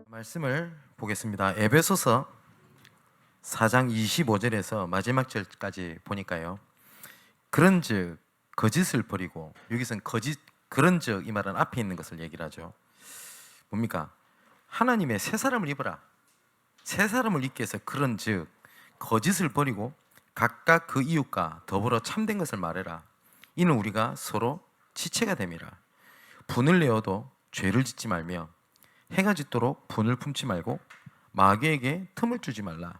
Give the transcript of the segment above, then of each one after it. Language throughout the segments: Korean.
말씀을 보겠습니다. 에베소서 4장 25절에서 마지막 절까지 보니까요, 그런즉 거짓을 버리고, 여기서는 거짓, 그런즉 이 말은 앞에 있는 것을 얘기를 하죠. 뭡니까? 하나님의 새 사람을 입어라. 새 사람을 입기 위해서 그런즉 거짓을 버리고 각각 그 이웃과 더불어 참된 것을 말해라. 이는 우리가 서로 지체가 됨이라. 분을 내어도 죄를 짓지 말며 해가 짓도록 분을 품지 말고 마귀에게 틈을 주지 말라.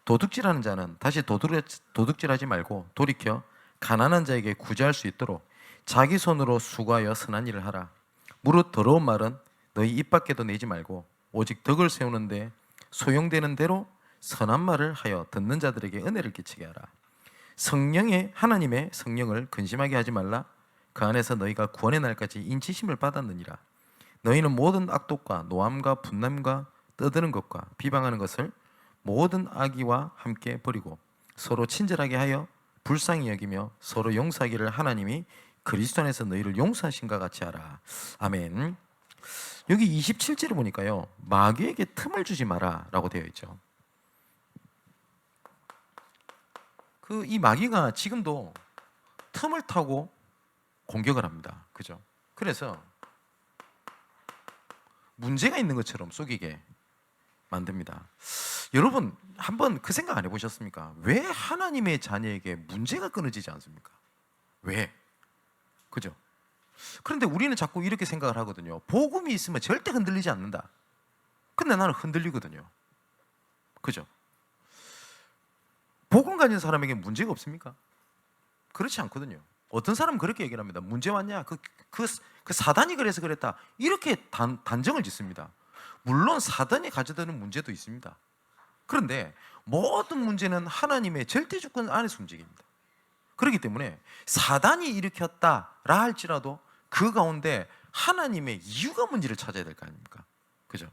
도둑질하는 자는 다시 도둑질하지 말고 돌이켜 가난한 자에게 구제할 수 있도록 자기 손으로 수고하여 선한 일을 하라. 무릇 더러운 말은 너희 입 밖에도 내지 말고 오직 덕을 세우는데 소용되는 대로 선한 말을 하여 듣는 자들에게 은혜를 끼치게 하라. 성령의 하나님의 성령을 근심하게 하지 말라. 그 안에서 너희가 구원의 날까지 인치심을 받았느니라. 너희는 모든 악독과 노함과 분남과 떠드는 것과 비방하는 것을 모든 악의와 함께 버리고 서로 친절하게 하여 불쌍히 여기며 서로 용서하기를 하나님이 그리스도 안에서 너희를 용서하신과 같이 하라. 아멘. 여기 27절에 보니까요, 마귀에게 틈을 주지 마라 라고 되어 있죠. 이 마귀가 지금도 틈을 타고 공격을 합니다. 그죠? 그래서 문제가 있는 것처럼 속이게 만듭니다. 여러분, 한번 그 생각 안 해보셨습니까? 왜 하나님의 자녀에게 문제가 끊어지지 않습니까? 왜? 그죠? 그런데 우리는 자꾸 이렇게 생각을 하거든요. 복음이 있으면 절대 흔들리지 않는다. 근데 나는 흔들리거든요. 그죠? 복음 가진 사람에게 문제가 없습니까? 그렇지 않거든요. 어떤 사람은 그렇게 얘기를 합니다. 문제 왔냐? 그 사단이 그래서 그랬다. 이렇게 단정을 짓습니다. 물론 사단이 가져다는 문제도 있습니다. 그런데 모든 문제는 하나님의 절대 주권 안에서 움직입니다. 그렇기 때문에 사단이 일으켰다라 할지라도 그 가운데 하나님의 이유가 뭔지를 찾아야 될 거 아닙니까? 그죠?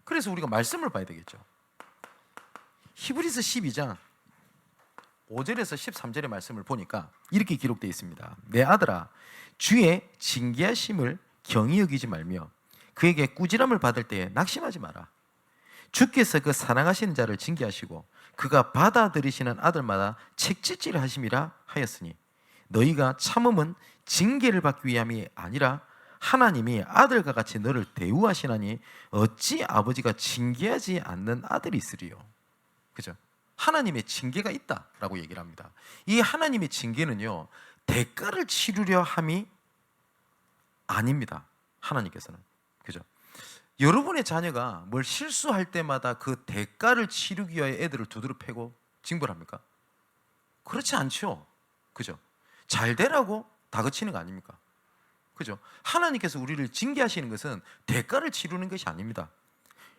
그래서 우리가 말씀을 봐야 되겠죠. 히브리서 12장 5절에서 13절의 말씀을 보니까 이렇게 기록되어 있습니다. 내 아들아, 주의 징계하심을 경히 여기지 말며 그에게 꾸지람을 받을 때에 낙심하지 마라. 주께서 그 사랑하시는 자를 징계하시고 그가 받아들이시는 아들마다 책짓질을 하심이라 하였으니 너희가 참음은 징계를 받기 위함이 아니라 하나님이 아들과 같이 너를 대우하시나니 어찌 아버지가 징계하지 않는 아들이 있으리요. 그죠? 하나님의 징계가 있다라고 얘기를 합니다. 이 하나님의 징계는요, 대가를 치르려 함이 아닙니다. 하나님께서는. 그죠? 여러분의 자녀가 뭘 실수할 때마다 그 대가를 치르기 위하여 애들을 두드려 패고 징벌 합니까? 그렇지 않죠. 그죠? 잘 되라고 다그치는 거 아닙니까? 그죠? 하나님께서 우리를 징계하시는 것은 대가를 치르는 것이 아닙니다.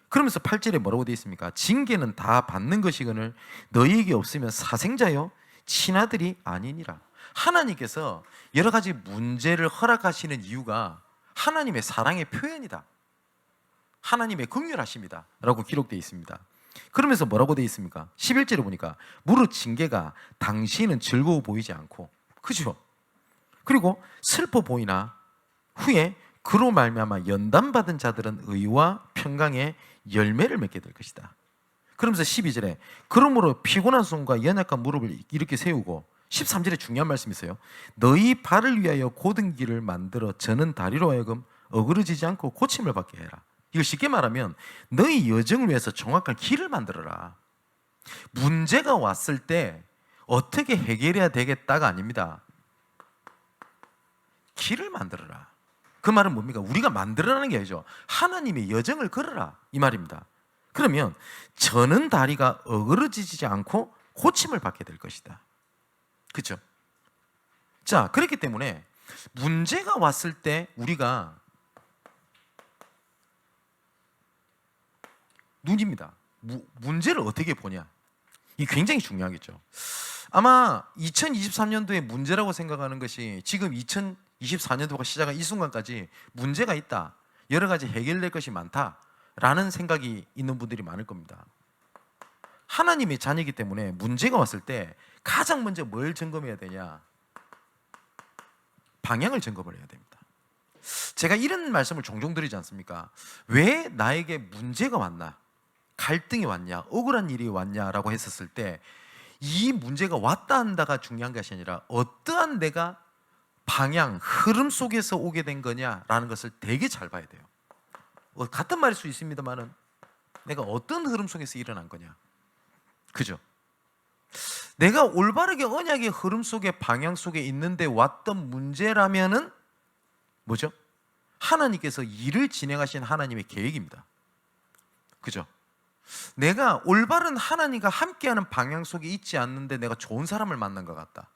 그러면서 8절에 뭐라고 되어 있습니까? 징계는 다 받는 것이거늘 너희에게 없으면 사생자요 친아들이 아니니라. 하나님께서 여러 가지 문제를 허락하시는 이유가 하나님의 사랑의 표현이다. 하나님의 긍휼하심이다 라고 기록되어 있습니다. 그러면서 뭐라고 되어 있습니까? 11절에 보니까 무릇 징계가 당신은 즐거워 보이지 않고, 그죠? 그리고 슬퍼 보이나 후에 그로 말미암아 연단받은 자들은 의와 평강의 열매를 맺게 될 것이다. 그러면서 12절에 그러므로 피곤한 손과 연약한 무릎을 이렇게 세우고, 13절에 중요한 말씀이 있어요. 너희 발을 위하여 곧은 길을 만들어 저는 다리로 하여금 어그러지지 않고 고침을 받게 해라. 이걸 쉽게 말하면 너희 여정을 위해서 정확한 길을 만들어라. 문제가 왔을 때 어떻게 해결해야 되겠다가 아닙니다. 길을 만들어라. 그 말은 뭡니까? 우리가 만들어라는 게 아니죠. 하나님의 여정을 걸어라 이 말입니다. 그러면 저는 다리가 어그러지지 않고 고침을 받게 될 것이다. 그렇죠? 자, 그렇기 때문에 문제가 왔을 때 우리가 눈입니다. 문제를 어떻게 보냐, 이게 굉장히 중요하겠죠. 아마 2023년도의 문제라고 생각하는 것이 지금 2024년도가 시작한 이 순간까지 문제가 있다, 여러 가지 해결될 것이 많다라는 생각이 있는 분들이 많을 겁니다. 하나님의 자녀이기 때문에 문제가 왔을 때 가장 먼저 뭘 점검해야 되냐? 방향을 점검을 해야 됩니다. 제가 이런 말씀을 종종 드리지 않습니까? 왜 나에게 문제가 왔나? 갈등이 왔냐? 억울한 일이 왔냐라고 했었을 때 이 문제가 왔다 한다가 중요한 것이 아니라 어떠한 내가 방향, 흐름 속에서 오게 된 거냐라는 것을 되게 잘 봐야 돼요. 같은 말일 수 있습니다만은 내가 어떤 흐름 속에서 일어난 거냐, 그죠? 내가 올바르게 언약의 흐름 속에 방향 속에 있는데 왔던 문제라면은 뭐죠? 하나님께서 일을 진행하신 하나님의 계획입니다. 그죠? 내가 올바른 하나님과 함께하는 방향 속에 있지 않는데 내가 좋은 사람을 만난 것 같다,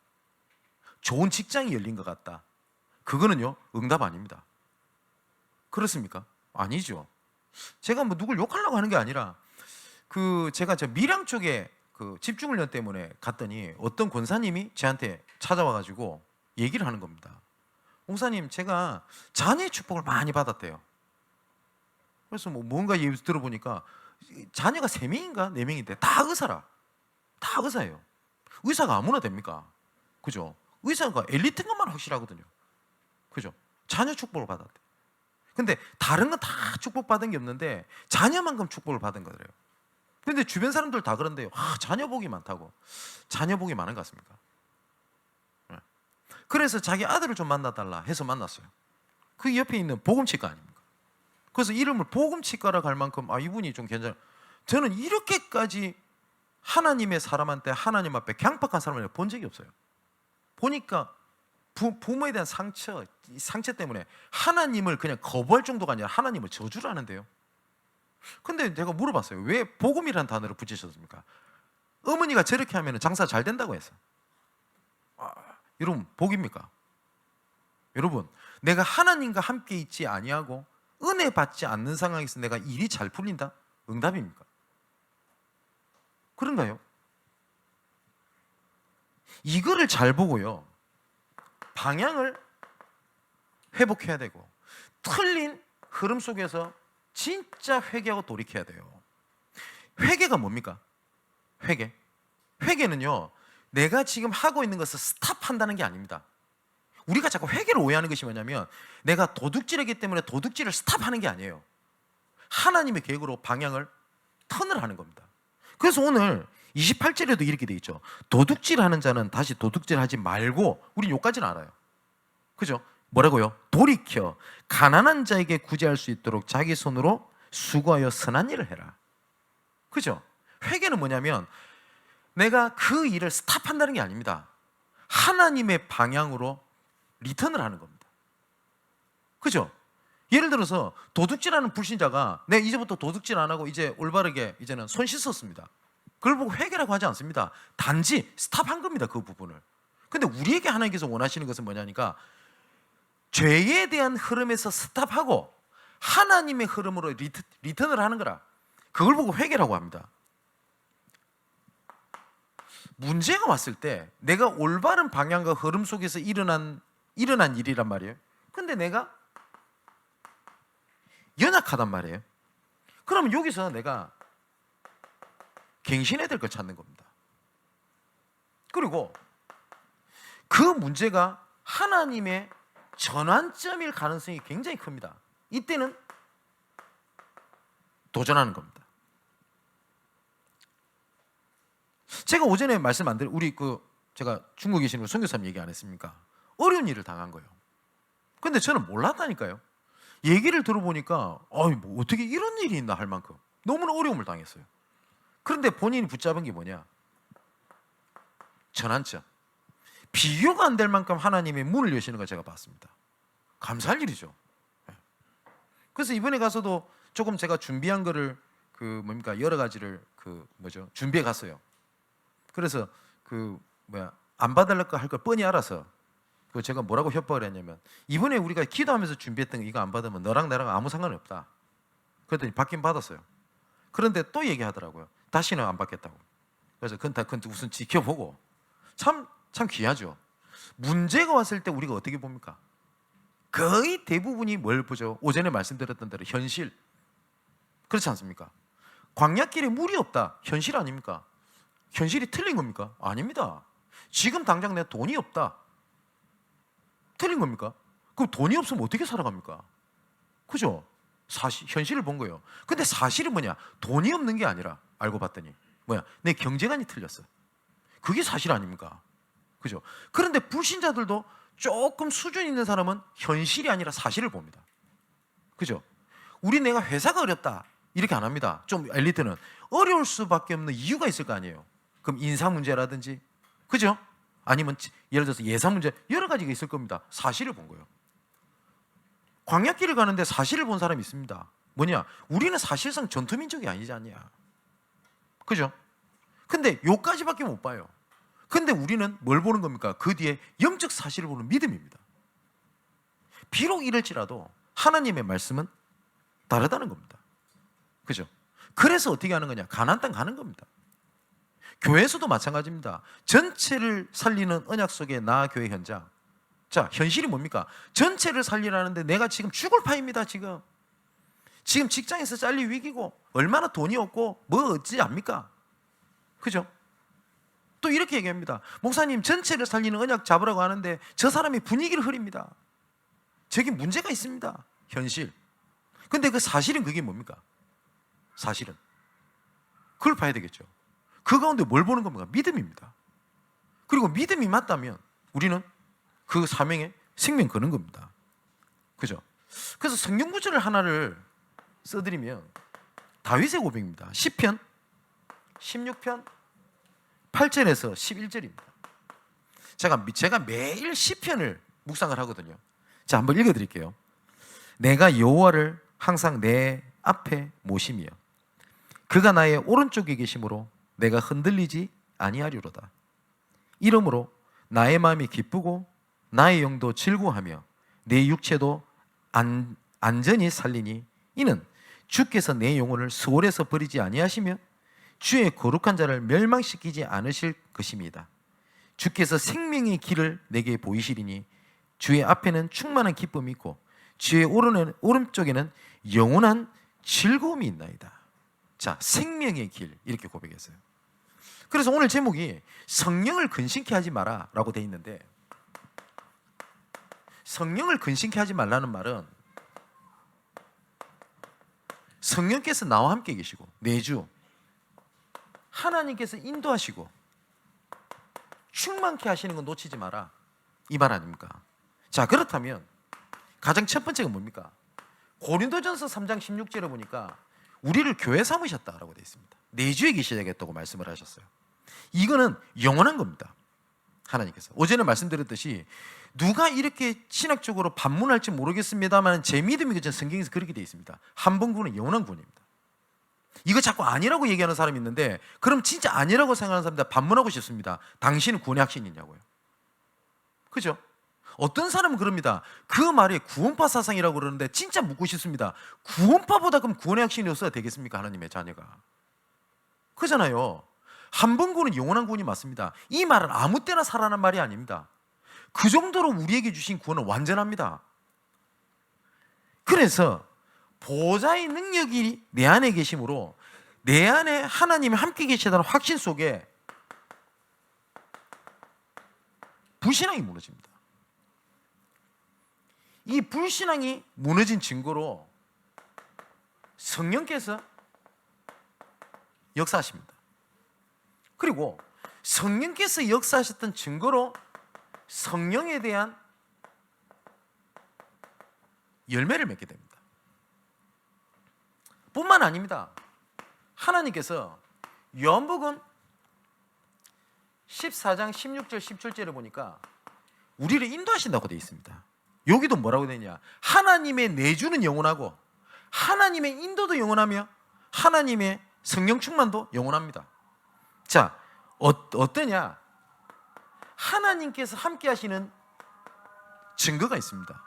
좋은 직장이 열린 것 같다, 그거는요 응답 아닙니다. 그렇습니까? 아니죠. 제가 뭐 누굴 욕하려고 하는 게 아니라 제가 저 밀양 쪽에 집중훈련 때문에 갔더니 어떤 권사님이 저한테 찾아와가지고 얘기를 하는 겁니다. 목사님, 제가 자녀의 축복을 많이 받았대요. 그래서 뭔가 얘기 들어보니까 자녀가 3명인가 4명인데 다 의사라. 다 의사예요. 의사가 아무나 됩니까? 그죠? 의사가 엘리트인 것만 확실하거든요. 그죠? 자녀 축복을 받았대. 근데 다른 건 다 축복받은 게 없는데 자녀만큼 축복을 받은 거래요. 근데 주변 사람들 다 그런데요. 자녀 복이 많다고. 자녀 복이 많은 것 같습니까? 그래서 자기 아들을 좀 만나달라 해서 만났어요. 그 옆에 있는 복음치과 아닙니까? 그래서 이름을 복음치과라고 할 만큼 이분이 좀 괜찮아요. 저는 이렇게까지 하나님의 사람한테 하나님 앞에 강박한 사람을 본 적이 없어요. 보니까 부모에 대한 상처, 이 상처 때문에 하나님을 그냥 거부할 정도가 아니라 하나님을 저주를 하는데요. 근데 제가 물어봤어요. 왜 복음이라는 단어를 붙이셨습니까? 어머니가 저렇게 하면 장사 잘 된다고 해서. 여러분, 복입니까? 여러분, 내가 하나님과 함께 있지 아니하고 은혜 받지 않는 상황에서 내가 일이 잘 풀린다? 응답입니까? 그런가요? 이거를 잘 보고요, 방향을 회복해야 되고 틀린 흐름 속에서 진짜 회개하고 돌이켜야 돼요. 회개가 뭡니까? 회개는요, 내가 지금 하고 있는 것을 스탑한다는 게 아닙니다. 우리가 자꾸 회개를 오해하는 것이 뭐냐면 내가 도둑질하기 때문에 도둑질을 스탑하는 게 아니에요. 하나님의 계획으로 방향을 턴을 하는 겁니다. 그래서 오늘 28절에도 이렇게 돼 있죠. 도둑질하는 자는 다시 도둑질하지 말고, 우린 요까지는 알아요. 그죠? 뭐라고요? 돌이켜 가난한 자에게 구제할 수 있도록 자기 손으로 수고하여 선한 일을 해라. 그죠? 회개는 뭐냐면 내가 그 일을 스탑한다는 게 아닙니다. 하나님의 방향으로 리턴을 하는 겁니다. 그죠? 예를 들어서 도둑질하는 불신자가 내가 이제부터 도둑질 안 하고 이제 올바르게 이제는 손 씻었습니다. 그걸 보고 회개라고 하지 않습니다. 단지 스탑한 겁니다, 그 부분을. 근데 우리에게 하나님께서 원하시는 것은 뭐냐니까 죄에 대한 흐름에서 스탑하고 하나님의 흐름으로 리턴을 하는 거라. 그걸 보고 회개라고 합니다. 문제가 왔을 때 내가 올바른 방향과 흐름 속에서 일어난 일이란 말이에요. 근데 내가 연약하단 말이에요. 그러면 여기서 내가 갱신해야 될 걸 찾는 겁니다. 그리고 그 문제가 하나님의 전환점일 가능성이 굉장히 큽니다. 이때는 도전하는 겁니다. 제가 오전에 말씀 안 드린 우리 제가 중국에 계시는 선교사님 얘기 안 했습니까? 어려운 일을 당한 거예요. 근데 저는 몰랐다니까요. 얘기를 들어보니까 뭐 어떻게 이런 일이 있나 할 만큼 너무나 어려움을 당했어요. 그런데 본인이 붙잡은 게 뭐냐? 전환점. 비교가 안 될 만큼 하나님의 문을 여시는 걸 제가 봤습니다. 감사할 일이죠. 그래서 이번에 가서도 조금 제가 준비한 거를 여러 가지를 준비해 갔어요. 그래서 안 받으려고 할 걸 뻔히 알아서 제가 뭐라고 협박을 했냐면 이번에 우리가 기도하면서 준비했던 거 이거 안 받으면 너랑 나랑 아무 상관이 없다. 그랬더니 받긴 받았어요. 그런데 또 얘기하더라고요. 다시는 안 받겠다고. 그래서 그건 우선 지켜보고 참 귀하죠. 문제가 왔을 때 우리가 어떻게 봅니까? 거의 대부분이 뭘 보죠? 오전에 말씀드렸던 대로 현실. 그렇지 않습니까? 광야길에 물이 없다. 현실 아닙니까? 현실이 틀린 겁니까? 아닙니다. 지금 당장 내 돈이 없다. 틀린 겁니까? 그럼 돈이 없으면 어떻게 살아갑니까? 그죠? 현실을 본 거예요. 근데 사실은 뭐냐? 돈이 없는 게 아니라 알고 봤더니 뭐야? 내 경제관이 틀렸어. 그게 사실 아닙니까? 그죠? 그런데 불신자들도 조금 수준 있는 사람은 현실이 아니라 사실을 봅니다. 그죠? 내가 회사가 어렵다 이렇게 안 합니다. 좀 엘리트는 어려울 수밖에 없는 이유가 있을 거 아니에요. 그럼 인사 문제라든지, 그죠? 아니면 예를 들어서 예산 문제, 여러 가지가 있을 겁니다. 사실을 본 거예요. 광야길을 가는데 사실을 본 사람이 있습니다. 뭐냐? 우리는 사실상 전투민족이 아니지 않냐. 그죠? 근데 요까지밖에 못 봐요. 근데 우리는 뭘 보는 겁니까? 그 뒤에 영적 사실을 보는 믿음입니다. 비록 이럴지라도 하나님의 말씀은 다르다는 겁니다. 그죠? 그래서 어떻게 하는 거냐? 가나안 땅 가는 겁니다. 교회에서도 마찬가지입니다. 전체를 살리는 언약 속의 나교회 현장. 자, 현실이 뭡니까? 전체를 살리라는데 내가 지금 죽을 판입니다. 지금 직장에서 잘릴 위기고 얼마나 돈이 없고 뭐 어찌 압니까? 그죠? 또 이렇게 얘기합니다. 목사님, 전체를 살리는 언약 잡으라고 하는데 저 사람이 분위기를 흐립니다. 저기 문제가 있습니다. 현실. 근데 그 사실은 그게 뭡니까? 사실은 그걸 봐야 되겠죠. 그 가운데 뭘 보는 겁니까? 믿음입니다. 그리고 믿음이 맞다면 우리는 그 사명에 생명 거는 겁니다. 그죠? 그래서 성경 구절을 하나를 써드리면 다윗의 고백입니다. 시편 16편 8절에서 11절입니다. 제가 매일 시편을 묵상을 하거든요. 자, 한번 읽어드릴게요. 내가 여호와를 항상 내 앞에 모시며 그가 나의 오른쪽에 계심으로 내가 흔들리지 아니하리로다. 이러므로 나의 마음이 기쁘고 나의 영도 즐거워하며 내 육체도 안전히 살리니 이는 주께서 내 영혼을 수월에서 버리지 아니하시며 주의 거룩한 자를 멸망시키지 않으실 것입니다. 주께서 생명의 길을 내게 보이시리니 주의 앞에는 충만한 기쁨이 있고 주의 오른쪽에는 영원한 즐거움이 있나이다. 자, 생명의 길, 이렇게 고백했어요. 그래서 오늘 제목이 성령을 근심케 하지 마라 라고 되어 있는데, 성령을 근심케 하지 말라는 말은 성령께서 나와 함께 계시고 매주 하나님께서 인도하시고 충만케 하시는 건 놓치지 마라, 이 말 아닙니까? 자, 그렇다면 가장 첫 번째가 뭡니까? 고린도전서 3장 16절에 보니까 우리를 교회 삼으셨다라고 되어 있습니다. 내주에 계셔야겠다고 말씀을 하셨어요. 이거는 영원한 겁니다. 하나님께서 어제는 말씀드렸듯이 누가 이렇게 신학적으로 반문할지 모르겠습니다만 제 믿음이 성경에서 그렇게 되어 있습니다. 한 번 구원은 영원한 구원입니다. 이거 자꾸 아니라고 얘기하는 사람이 있는데, 그럼 진짜 아니라고 생각하는 사람들 반문하고 싶습니다. 당신은 구원의 확신이 있냐고요. 그죠? 어떤 사람은 그럽니다. 그 말에 구원파 사상이라고 그러는데 진짜 묻고 싶습니다. 구원파보다 그럼 구원의 확신이 없어야 되겠습니까? 하나님의 자녀가. 그잖아요. 한 번 구원은 영원한 구원이 맞습니다. 이 말은 아무 때나 살아난 말이 아닙니다. 그 정도로 우리에게 주신 구원은 완전합니다. 그래서 보좌의 능력이 내 안에 계심으로 내 안에 하나님이 함께 계시다는 확신 속에 불신앙이 무너집니다. 이 불신앙이 무너진 증거로 성령께서 역사하십니다. 그리고 성령께서 역사하셨던 증거로 성령에 대한 열매를 맺게 됩니다. 뿐만 아닙니다. 하나님께서 요한복음 14장 16절 17절에 보니까 우리를 인도하신다고 되어 있습니다. 여기도 뭐라고 되어 있냐? 하나님의 내주는 영원하고 하나님의 인도도 영원하며 하나님의 성령 충만도 영원합니다. 자, 어떠냐? 하나님께서 함께 하시는 증거가 있습니다.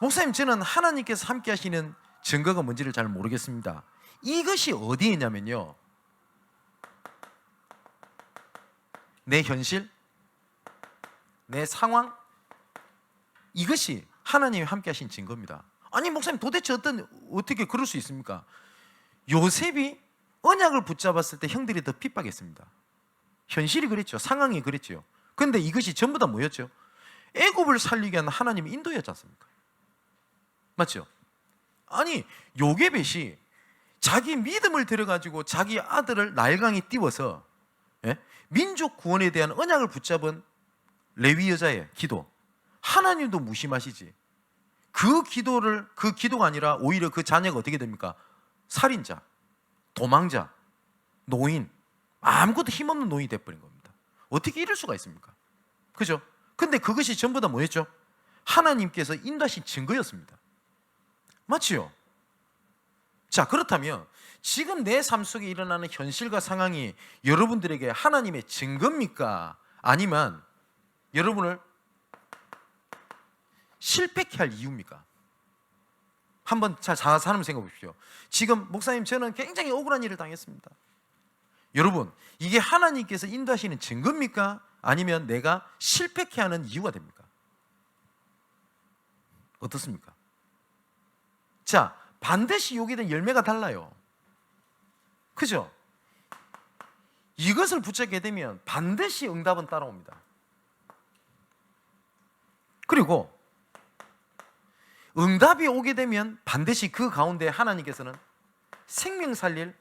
목사님, 저는 하나님께서 함께 하시는 증거가 뭔지를 잘 모르겠습니다. 이것이 어디에 있냐면요, 내 현실, 내 상황, 이것이 하나님이 함께 하신 증거입니다. 아니 목사님, 도대체 어떻게 그럴 수 있습니까? 요셉이 언약을 붙잡았을 때 형들이 더 핍박했습니다. 현실이 그랬죠. 상황이 그랬죠. 그런데 이것이 전부 다 뭐였죠? 애굽을 살리기 위한 하나님의 인도였지 않습니까? 맞죠? 아니 요게벳이 자기 믿음을 들여가지고 자기 아들을 나일강에 띄워서 민족 구원에 대한 언약을 붙잡은 레위 여자의 기도, 하나님도 무심하시지. 그 기도가 아니라 오히려 그 자녀가 어떻게 됩니까? 살인자, 도망자, 노인, 아무것도 힘없는 노인이 돼버린 겁니다. 어떻게 이럴 수가 있습니까? 그죠? 근데 그것이 전부 다 뭐였죠? 하나님께서 인도하신 증거였습니다. 맞지요? 자, 그렇다면 지금 내 삶 속에 일어나는 현실과 상황이 여러분들에게 하나님의 증거입니까? 아니면 여러분을 실패케 할 이유입니까? 한번 잘 사람 생각해 보십시오. 지금 목사님 저는 굉장히 억울한 일을 당했습니다. 여러분, 이게 하나님께서 인도하시는 증거입니까? 아니면 내가 실패케 하는 이유가 됩니까? 어떻습니까? 자, 반드시 여기에 대한 열매가 달라요. 그죠? 이것을 붙잡게 되면 반드시 응답은 따라옵니다. 그리고 응답이 오게 되면 반드시 그 가운데 하나님께서는 생명 살릴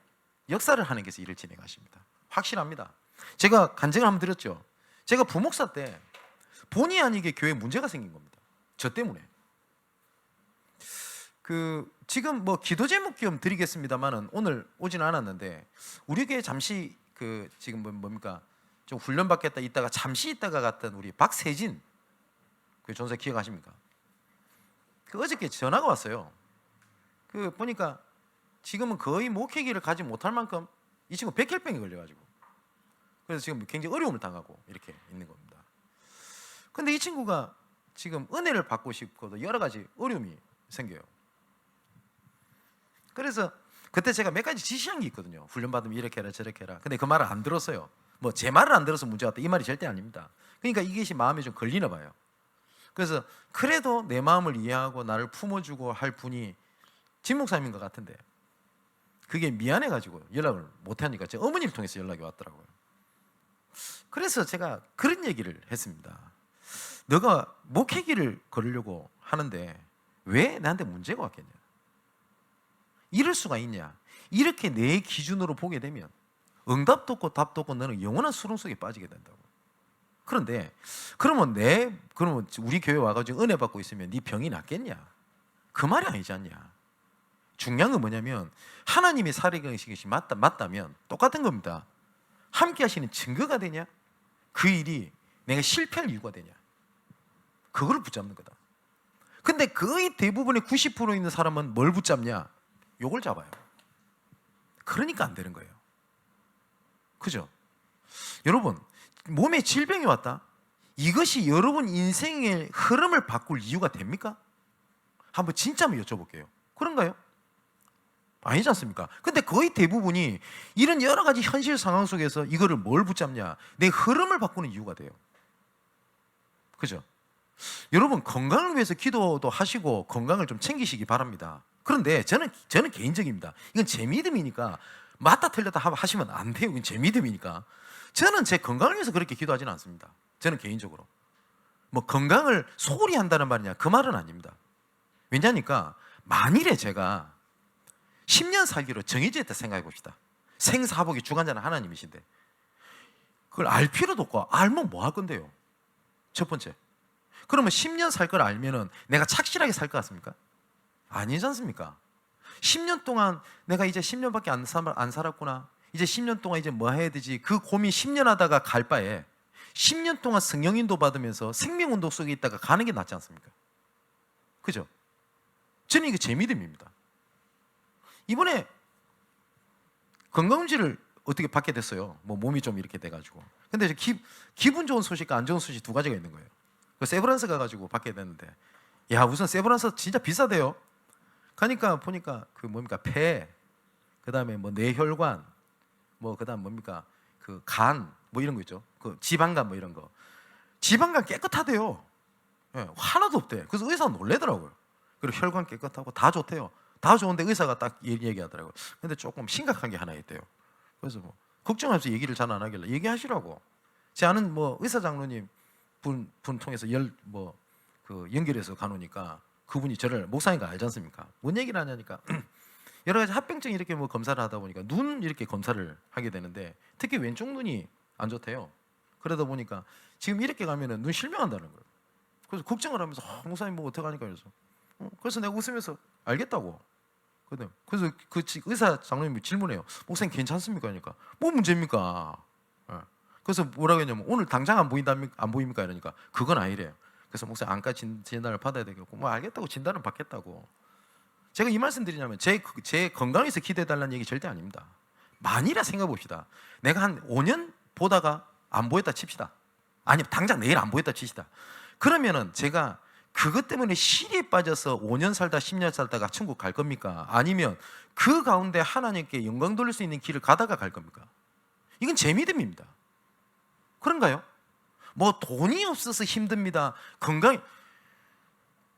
역사를 하나님께서 일을 진행하십니다. 확실합니다. 제가 간증을 한번 드렸죠. 제가 부목사 때 본의 아니게 교회에 문제가 생긴 겁니다. 저 때문에. 지금 뭐 기도 제목 겸 드리겠습니다만은 오늘 오지는 않았는데 우리 교회 잠시 지금 뭡니까 좀 훈련 받겠다 있다가 잠시 있다가 갔던 우리 박세진 그 전사 기억하십니까? 어저께 전화가 왔어요. 보니까 지금은 거의 목회기를 가지 못할 만큼 이 친구 백혈병이 걸려가지고 그래서 지금 굉장히 어려움을 당하고 이렇게 있는 겁니다. 근데 이 친구가 지금 은혜를 받고 싶고도 여러 가지 어려움이 생겨요. 그래서 그때 제가 몇 가지 지시한 게 있거든요. 훈련 받으면 이렇게 해라 저렇게 해라. 근데 그 말을 안 들었어요. 뭐 제 말을 안 들어서 문제가 왔다 이 말이 절대 아닙니다. 그러니까 이것이 마음에 좀 걸리나 봐요. 그래서 그래도 내 마음을 이해하고 나를 품어주고 할 분이 진 목사님인 것 같은데 그게 미안해가지고 연락을 못하니까 제 어머니를 통해서 연락이 왔더라고요. 그래서 제가 그런 얘기를 했습니다. 너가 목회기를 걸으려고 하는데 왜 나한테 문제가 왔겠냐? 이럴 수가 있냐? 이렇게 내 기준으로 보게 되면 응답도 없고 답도 없고 너는 영원한 수렁 속에 빠지게 된다고. 그런데 그러면 우리 교회 와가지고 은혜 받고 있으면 네 병이 낫겠냐? 그 말이 아니지 않냐? 중요한 건 뭐냐면 하나님의 살아계신 것이 맞다면 똑같은 겁니다. 함께 하시는 증거가 되냐? 그 일이 내가 실패할 이유가 되냐? 그거를 붙잡는 거다. 근데 거의 대부분의 90% 있는 사람은 뭘 붙잡냐? 요걸 잡아요. 그러니까 안 되는 거예요. 그죠? 여러분, 몸에 질병이 왔다? 이것이 여러분 인생의 흐름을 바꿀 이유가 됩니까? 한번 진짜 한번 여쭤볼게요. 그런가요? 아니지 않습니까? 근데 거의 대부분이 이런 여러 가지 현실 상황 속에서 이거를 뭘 붙잡냐? 내 흐름을 바꾸는 이유가 돼요. 그죠? 여러분 건강을 위해서 기도도 하시고 건강을 좀 챙기시기 바랍니다. 그런데 저는 개인적입니다. 이건 제 믿음이니까 맞다 틀렸다 하시면 안 돼요. 이건 제 믿음이니까. 저는 제 건강을 위해서 그렇게 기도하지는 않습니다. 저는 개인적으로 뭐 건강을 소홀히 한다는 말이냐 그 말은 아닙니다. 왜냐니까 만일에 제가 10년 살기로 정해져 있다 생각해 봅시다. 생사복의 주관자는 하나님이신데 그걸 알 필요도 없고 알면 뭐 할 건데요? 첫 번째, 그러면 10년 살 걸 알면은 내가 착실하게 살 것 같습니까? 아니지 않습니까? 10년 동안 내가 이제 10년밖에 안 살았구나. 이제 10년 동안 이제 뭐 해야 되지? 그 고민 10년 하다가 갈 바에 10년 동안 성령인도 받으면서 생명운동 속에 있다가 가는 게 낫지 않습니까? 그죠? 저는 이게 제 믿음입니다. 이번에 건강검진을 어떻게 받게 됐어요. 뭐 몸이 좀 이렇게 돼가지고. 근데 기분 좋은 소식과 안 좋은 소식 두 가지가 있는 거예요. 세브란스 가가지고 받게 됐는데, 야 우선 세브란스 진짜 비싸대요. 가니까 보니까 그 뭡니까 폐, 그 다음에 뭐 뇌혈관, 뭐 그다음 뭡니까 그 간, 뭐 이런 거 있죠. 그 지방간 뭐 이런 거. 지방간 깨끗하대요. 예, 하나도 없대. 그래서 의사가 놀래더라고요. 그리고 혈관 깨끗하고 다 좋대요. 다 좋은데 의사가 딱 얘기하더라고요. 근데 조금 심각한 게 하나 있대요. 그래서 뭐 걱정하면서 얘기를 잘 안 하길래 얘기하시라고. 제 아는 뭐 의사 장로님 분 통해서 연결해서 가노니까 그분이 저를 목사인 거 알지 않습니까? 뭔 얘기를 하냐니까 여러 가지 합병증 이렇게 뭐 검사를 하다 보니까 눈 이렇게 검사를 하게 되는데 특히 왼쪽 눈이 안 좋대요. 그러다 보니까 지금 이렇게 가면은 눈 실명한다는 거예요. 그래서 걱정을 하면서 목사님 뭐 어떡하니까 그래서 그래서 내가 웃으면서 알겠다고. 그래서 그 의사 장로님이 질문해요. 목사님 괜찮습니까? 그러니까 뭐 문제입니까? 그래서 뭐라고 했냐면 오늘 당장 안 보입니까? 이러니까 그건 아니래요. 그래서 목사님 안과 진단을 받아야 되겠고 뭐 알겠다고 진단을 받겠다고. 제가 이 말씀 드리냐면 제 건강에서 기대해달라는 얘기 절대 아닙니다. 만일에 생각해 봅시다. 내가 한 5년 보다가 안 보였다 칩시다. 아니면 당장 내일 안 보였다 칩시다. 그러면은 제가 그것 때문에 시리에 빠져서 5년 살다 10년 살다가 천국 갈 겁니까? 아니면 그 가운데 하나님께 영광 돌릴 수 있는 길을 가다가 갈 겁니까? 이건 제 믿음입니다. 그런가요? 뭐 돈이 없어서 힘듭니다. 건강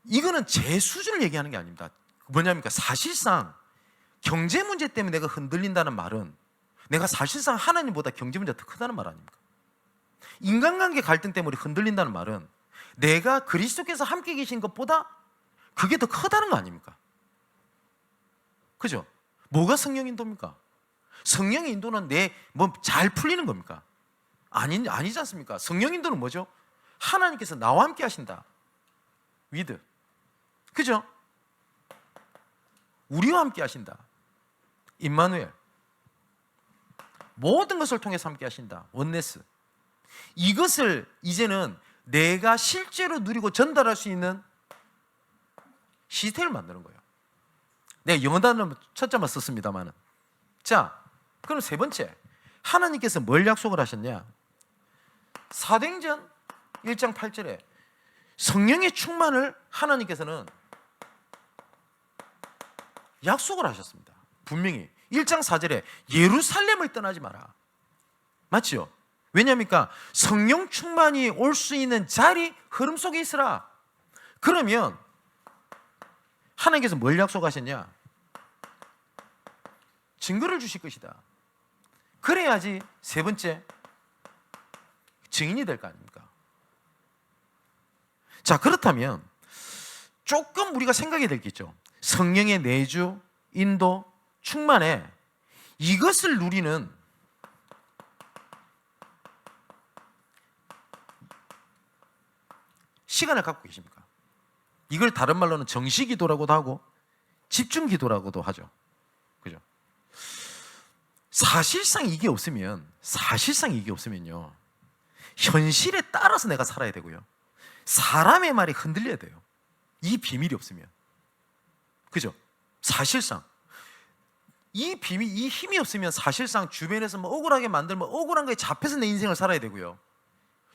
이거는 제 수준을 얘기하는 게 아닙니다. 뭐냐니까 사실상 경제 문제 때문에 내가 흔들린다는 말은 내가 사실상 하나님보다 경제 문제가 더 크다는 말 아닙니까? 인간관계 갈등 때문에 흔들린다는 말은 내가 그리스도께서 함께 계신 것보다 그게 더 크다는 거 아닙니까? 그죠? 뭐가 성령 인도입니까? 성령의 인도는 내 뭐 잘 풀리는 겁니까? 아니지 않습니까? 성령 인도는 뭐죠? 하나님께서 나와 함께 하신다. 위드. 그죠? 우리와 함께 하신다. 임마누엘. 모든 것을 통해서 함께 하신다. 원네스. 이것을 이제는 내가 실제로 누리고 전달할 수 있는 시스템을 만드는 거예요. 내가 영어 단어 첫자만 썼습니다만은. 자, 그럼 세 번째. 하나님께서 뭘 약속을 하셨냐? 사도행전 1장 8절에 성령의 충만을 하나님께서는 약속을 하셨습니다. 분명히 1장 4절에 예루살렘을 떠나지 마라. 맞죠? 왜냐합니까? 성령 충만이 올 수 있는 자리 흐름 속에 있으라. 그러면 하나님께서 뭘 약속하셨냐? 증거를 주실 것이다. 그래야지 세 번째 증인이 될 거 아닙니까? 자, 그렇다면 조금 우리가 생각이 될 게 있죠. 성령의 내주, 인도, 충만에 이것을 누리는 시간을 갖고 계십니까? 이걸 다른 말로는 정시기도라고도 하고 집중기도라고도 하죠. 그죠? 사실상 이게 없으면요, 현실에 따라서 내가 살아야 되고요, 사람의 말이 흔들려야 돼요. 이 비밀이 없으면. 그죠? 사실상 이 힘이 없으면 사실상 주변에서 뭐 억울하게 만들면 억울한 거에 잡혀서 내 인생을 살아야 되고요,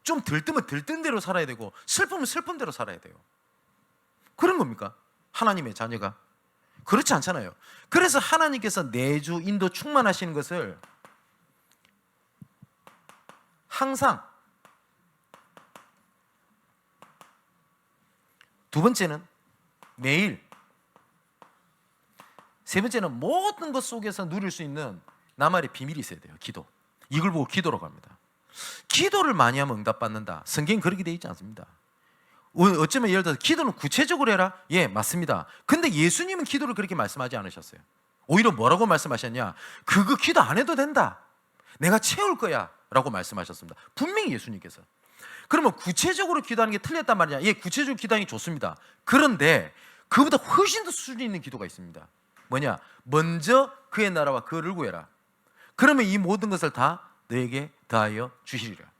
좀 들뜨면 들뜬 대로 살아야 되고 슬프면 슬픈 대로 살아야 돼요. 그런 겁니까? 하나님의 자녀가? 그렇지 않잖아요. 그래서 하나님께서 내주, 인도, 충만하시는 것을 항상, 두 번째는 매일, 세 번째는 모든 것 속에서 누릴 수 있는 나만의 비밀이 있어야 돼요. 기도. 이걸 보고 기도라고 합니다. 기도를 많이 하면 응답받는다. 성경은 그렇게 되어 있지 않습니다. 어쩌면 예를 들어서 기도는 구체적으로 해라? 예, 맞습니다. 근데 예수님은 기도를 그렇게 말씀하지 않으셨어요. 오히려 뭐라고 말씀하셨냐? 그거 기도 안 해도 된다. 내가 채울 거야 라고 말씀하셨습니다. 분명히 예수님께서. 그러면 구체적으로 기도하는 게 틀렸단 말이냐? 예, 구체적으로 기도하는 게 좋습니다. 그런데 그보다 훨씬 더 수준 있는 기도가 있습니다. 뭐냐? 먼저 그의 나라와 그를 구해라. 그러면 이 모든 것을 다 너에게 더하여 주시리라.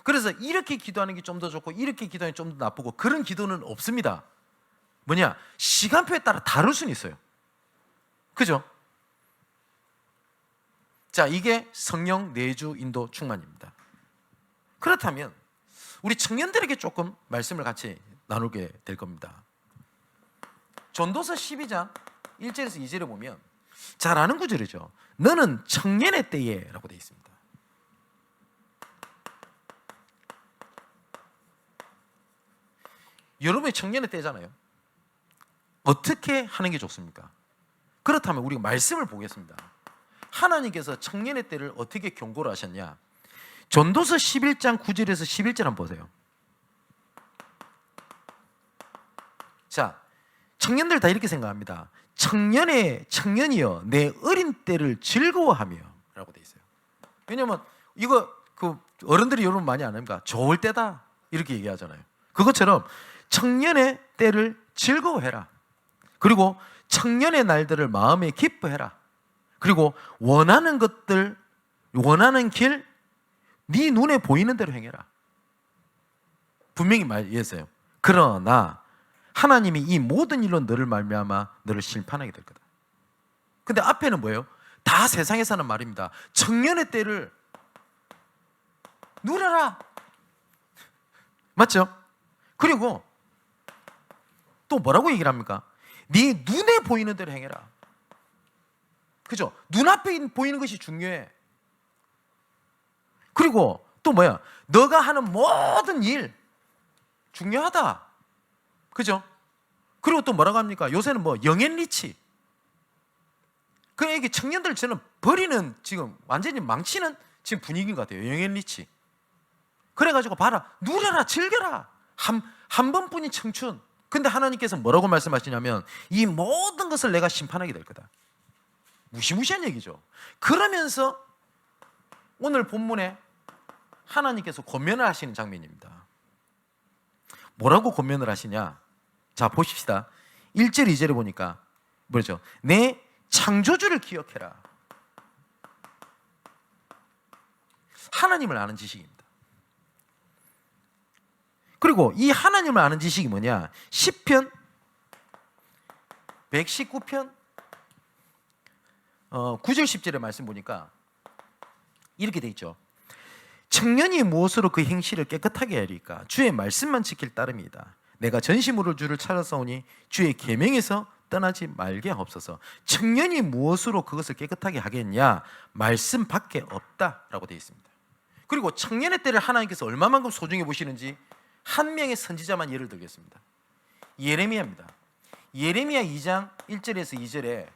그래서 이렇게 기도하는 게 좀 더 좋고 이렇게 기도하는 게 좀 더 나쁘고 그런 기도는 없습니다. 뭐냐? 시간표에 따라 다를 수는 있어요. 그죠? 자, 이게 성령 내주 인도 충만입니다. 그렇다면 우리 청년들에게 조금 말씀을 같이 나누게 될 겁니다. 전도서 12장 1절에서 2절에 보면 잘 아는 구절이죠. 너는 청년의 때에 라고 되어 있습니다. 여러분이 청년의 때잖아요. 어떻게 하는 게 좋습니까? 그렇다면 우리가 말씀을 보겠습니다. 하나님께서 청년의 때를 어떻게 경고를 하셨냐? 전도서 11장 9절에서 11절 한번 보세요. 자, 청년들 다 이렇게 생각합니다. 청년이여 내 어린 때를 즐거워하며 라고 돼 있어요. 왜냐면 이거 어른들이 여러분 많이 안 합니까? 좋을 때다 이렇게 얘기하잖아요. 그것처럼 청년의 때를 즐거워해라. 그리고 청년의 날들을 마음에 기뻐해라. 그리고 원하는 것들, 원하는 길 네 눈에 보이는 대로 행해라. 분명히 말했어요. 그러나 하나님이 이 모든 일로 너를 말미암아 너를 심판하게 될 거다. 근데 앞에는 뭐예요? 다 세상에서 하는 말입니다. 청년의 때를 누려라. 맞죠? 그리고 또 뭐라고 얘기를 합니까? 네 눈에 보이는 대로 행해라. 그죠? 눈앞에 보이는 것이 중요해. 그리고 또 뭐야? 너가 하는 모든 일 중요하다. 그죠? 그리고 또 뭐라고 합니까? 요새는 뭐 영앤리치. 그냥 이게 청년들 저는 버리는 지금 완전히 망치는 지금 분위기인 것 같아요. 영앤리치. 그래가지고 봐라, 누려라, 즐겨라. 한 번뿐인 청춘. 근데 하나님께서 뭐라고 말씀하시냐면 이 모든 것을 내가 심판하게 될 거다. 무시무시한 얘기죠. 그러면서 오늘 본문에 하나님께서 권면을 하시는 장면입니다. 뭐라고 권면을 하시냐? 자, 보십시다. 1절, 2절에 보니까 뭐죠? 내 창조주를 기억해라. 하나님을 아는 지식입니다. 그리고 이 하나님을 아는 지식이 뭐냐? 시편 119편 9절 10절의 말씀 보니까 이렇게 돼 있죠. 청년이 무엇으로 그 행실을 깨끗하게 하리까? 주의 말씀만 지킬 따름이다. 내가 전심으로 주를 찾아서오니 주의 계명에서 떠나지 말게 하옵소서. 청년이 무엇으로 그것을 깨끗하게 하겠냐? 말씀밖에 없다라고 되어 있습니다. 그리고 청년의 때를 하나님께서 얼마만큼 소중히 보시는지 한 명의 선지자만 예를 들겠습니다. 예레미야입니다. 예레미야 2장 1절에서 2절에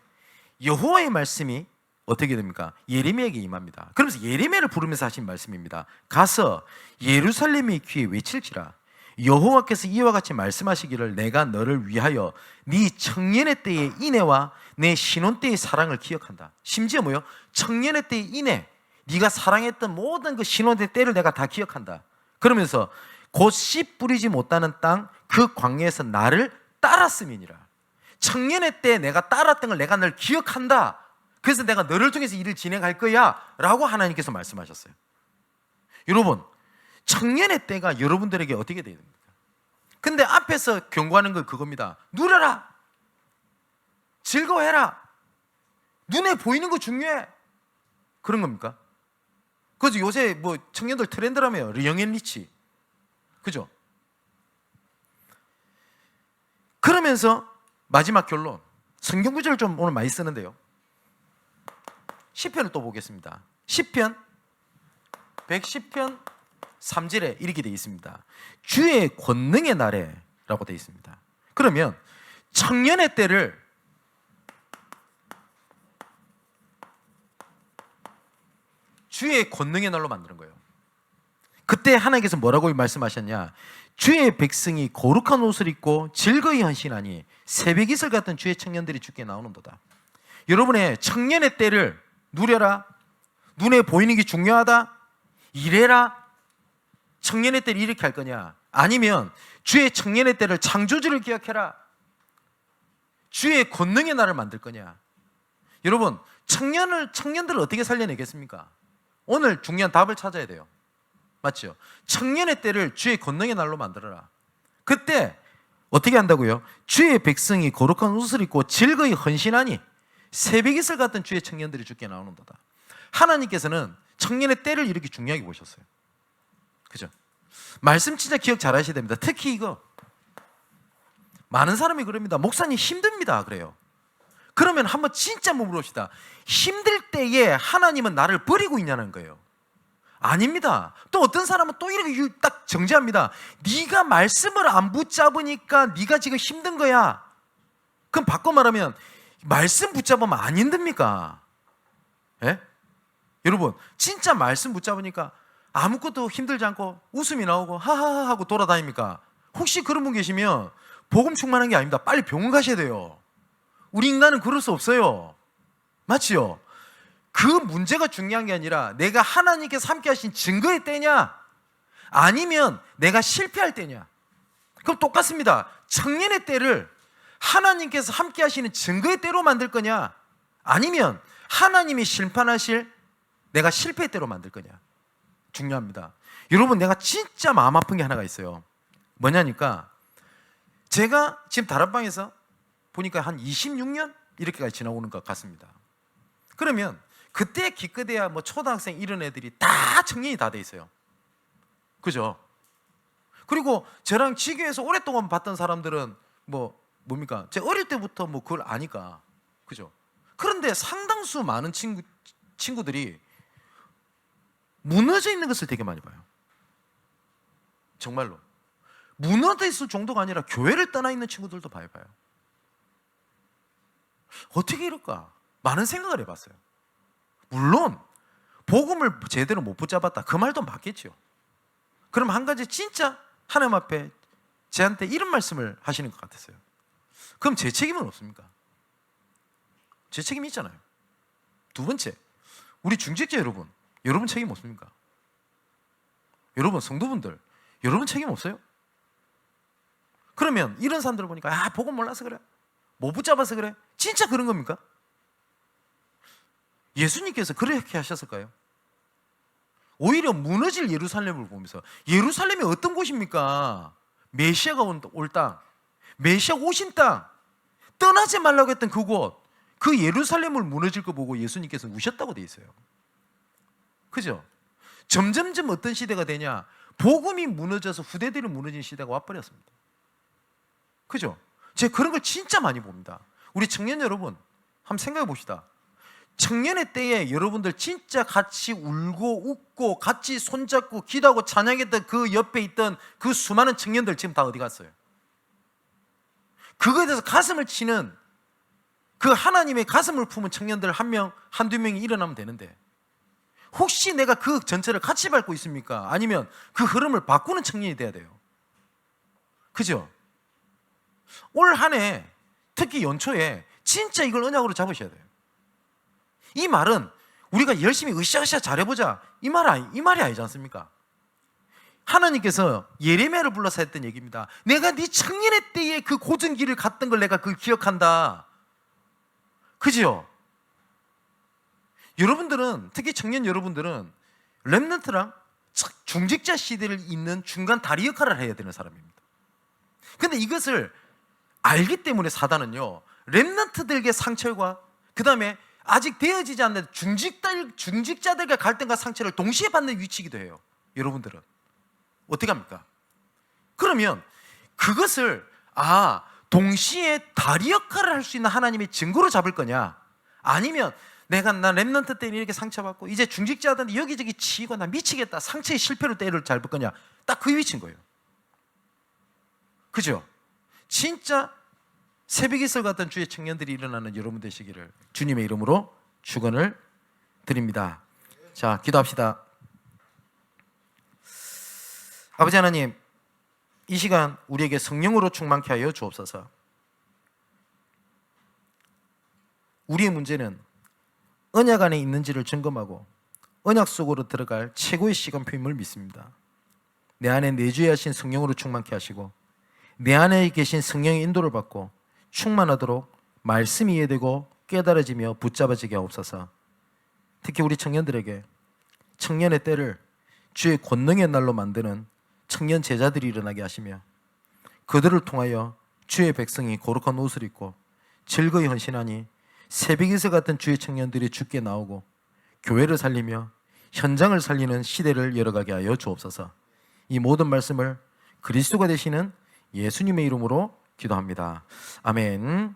여호와의 말씀이 어떻게 됩니까? 예레미야에게 임합니다. 그러면서 예레미야를 부르면서 하신 말씀입니다. 가서 예루살렘의 귀에 외칠지라. 여호와께서 이와 같이 말씀하시기를 내가 너를 위하여 네 청년의 때의 인애와 내 신혼 때의 사랑을 기억한다. 심지어 뭐요? 청년의 때의 인애, 네가 사랑했던 모든 그 신혼의 때를 내가 다 기억한다. 그러면서 곧 씨 뿌리지 못하는 땅 그 광야에서 나를 따랐음이니라. 청년의 때 내가 따랐던 걸 내가 늘 기억한다. 그래서 내가 너를 통해서 일을 진행할 거야 라고 하나님께서 말씀하셨어요. 여러분, 청년의 때가 여러분들에게 어떻게 돼야 됩니까? 근데 앞에서 경고하는 건 그겁니다. 누려라, 즐거워해라, 눈에 보이는 거 중요해, 그런 겁니까? 그죠? 요새 뭐 청년들 트렌드라며요. 영앤리치. 그죠? 그러면서 마지막 결론, 성경 구절을 좀 오늘 많이 쓰는데요. 시편을 또 보겠습니다. 시편 110편 3절에 이렇게 되어 있습니다. 주의 권능의 날에 라고 되어 있습니다. 그러면 청년의 때를 주의 권능의 날로 만드는 거예요. 그때 하나님께서 뭐라고 말씀하셨냐? 주의 백성이 거룩한 옷을 입고 즐거이 헌신하니 새벽 이슬 같은 주의 청년들이 주께 나오는도다. 여러분의 청년의 때를 누려라, 눈에 보이는 게 중요하다, 이래라. 청년의 때를 이렇게 할 거냐? 아니면 주의 청년의 때를 창조주를 기억해라, 주의 권능의 날을 만들 거냐? 여러분, 청년들을 어떻게 살려내겠습니까? 오늘 중요한 답을 찾아야 돼요. 맞죠? 청년의 때를 주의 권능의 날로 만들어라. 그때 어떻게 한다고요? 주의 백성이 거룩한 옷을 입고 즐거이 헌신하니 새벽 이슬 같은 주의 청년들이 주께 나오는도다. 하나님께서는 청년의 때를 이렇게 중요하게 보셨어요. 그죠? 말씀 진짜 기억 잘 하셔야 됩니다. 특히 이거 많은 사람이 그럽니다. 목사님 힘듭니다 그래요. 그러면 한번 진짜 물어봅시다. 힘들 때에 하나님은 나를 버리고 있냐는 거예요. 아닙니다. 또 어떤 사람은 또 이렇게 딱 정죄합니다. 네가 말씀을 안 붙잡으니까 네가 지금 힘든 거야. 그럼 바꿔 말하면 말씀 붙잡으면 안 힘듭니까? 예? 여러분 진짜 말씀 붙잡으니까 아무것도 힘들지 않고 웃음이 나오고 하하하 하고 돌아다닙니까? 혹시 그런 분 계시면 복음 충만한 게 아닙니다. 빨리 병원 가셔야 돼요. 우리 인간은 그럴 수 없어요. 맞지요? 그 문제가 중요한 게 아니라 내가 하나님께서 함께 하신 증거의 때냐 아니면 내가 실패할 때냐. 그럼 똑같습니다. 청년의 때를 하나님께서 함께 하시는 증거의 때로 만들 거냐 아니면 하나님이 심판하실 내가 실패의 때로 만들 거냐. 중요합니다. 여러분 내가 진짜 마음 아픈 게 하나가 있어요. 뭐냐니까 제가 지금 다락방에서 보니까 한 26년 이렇게까지 지나오는 것 같습니다. 그러면 그때 기껏해야 뭐 초등학생 이런 애들이 다 청년이 다 돼 있어요. 그죠? 그리고 저랑 지교에서 오랫동안 봤던 사람들은 뭡니까? 제가 어릴 때부터 뭐 그걸 아니까. 그죠? 그런데 상당수 많은 친구들이 무너져 있는 것을 되게 많이 봐요. 정말로. 무너져 있을 정도가 아니라 교회를 떠나 있는 친구들도 많이 봐요. 어떻게 이럴까? 많은 생각을 해봤어요. 물론 복음을 제대로 못 붙잡았다 그 말도 맞겠죠. 그럼 한 가지 진짜 하나님 앞에 저한테 이런 말씀을 하시는 것 같았어요. 그럼 제 책임은 없습니까? 제 책임이 있잖아요. 두 번째, 우리 중직자 여러분 책임 없습니까? 여러분 성도분들 여러분 책임 없어요? 그러면 이런 사람들 보니까 복음 몰라서 그래, 못 붙잡아서 그래, 진짜 그런 겁니까? 예수님께서 그렇게 하셨을까요? 오히려 무너질 예루살렘을 보면서 예루살렘이 어떤 곳입니까? 메시아가 올 땅, 메시아가 오신 땅, 떠나지 말라고 했던 그곳, 그 예루살렘을 무너질 거 보고 예수님께서 우셨다고 돼 있어요. 그죠? 점점점 어떤 시대가 되냐? 복음이 무너져서 후대들이 무너진 시대가 와버렸습니다. 그죠? 제가 그런 걸 진짜 많이 봅니다. 우리 청년 여러분 한번 생각해 봅시다. 청년의 때에 여러분들 진짜 같이 울고 웃고 같이 손잡고 기도하고 찬양했던 그 옆에 있던 그 수많은 청년들 지금 다 어디 갔어요? 그거에 대해서 가슴을 치는 그 하나님의 가슴을 품은 청년들 한두 명이 일어나면 되는데 혹시 내가 그 전체를 같이 밟고 있습니까? 아니면 그 흐름을 바꾸는 청년이 돼야 돼요. 그죠? 올 한 해 특히 연초에 진짜 이걸 언약으로 잡으셔야 돼요. 이 말은 우리가 열심히 으쌰으쌰 잘해보자 이 말이 아니지 않습니까? 하나님께서 예레미야를 불러서 했던 얘기입니다. 내가 네 청년의 때에 그 고전 길을 갔던 걸 내가 그걸 기억한다. 그죠? 여러분들은 특히 청년 여러분들은 렘넌트랑 중직자 시대를 잇는 중간 다리 역할을 해야 되는 사람입니다. 근데 이것을 알기 때문에 사단은요 렘넌트들에게 상처와 그 다음에 아직 되어지지 않는 중직자들과 갈등과 상처를 동시에 받는 위치이기도 해요. 여러분들은 어떻게 합니까? 그러면 그것을 동시에 다리 역할을 할 수 있는 하나님의 증거로 잡을 거냐 아니면 나 렘넌트 때는 이렇게 상처받고 이제 중직자들한테 여기저기 치이고 나 미치겠다 상처의 실패로 때를 잡을 거냐 딱 그 위치인 거예요. 그죠? 진짜 새벽이슬 같은 주의 청년들이 일어나는 여러분 되시기를 주님의 이름으로 축원을 드립니다. 자, 기도합시다. 아버지 하나님, 이 시간 우리에게 성령으로 충만케 하여 주옵소서. 우리의 문제는 언약 안에 있는지를 점검하고 언약 속으로 들어갈 최고의 시간표임을 믿습니다. 내 안에 내주하신 성령으로 충만케 하시고 내 안에 계신 성령의 인도를 받고 충만하도록 말씀이 이해되고 깨달아지며 붙잡아지게 하옵소서. 특히 우리 청년들에게 청년의 때를 주의 권능의 날로 만드는 청년 제자들이 일어나게 하시며 그들을 통하여 주의 백성이 거룩한 옷을 입고 즐거이 헌신하니 새벽이슬 같은 주의 청년들이 주께 나오고 교회를 살리며 현장을 살리는 시대를 열어가게 하여 주옵소서. 이 모든 말씀을 그리스도가 되시는 예수님의 이름으로 기도합니다. 아멘.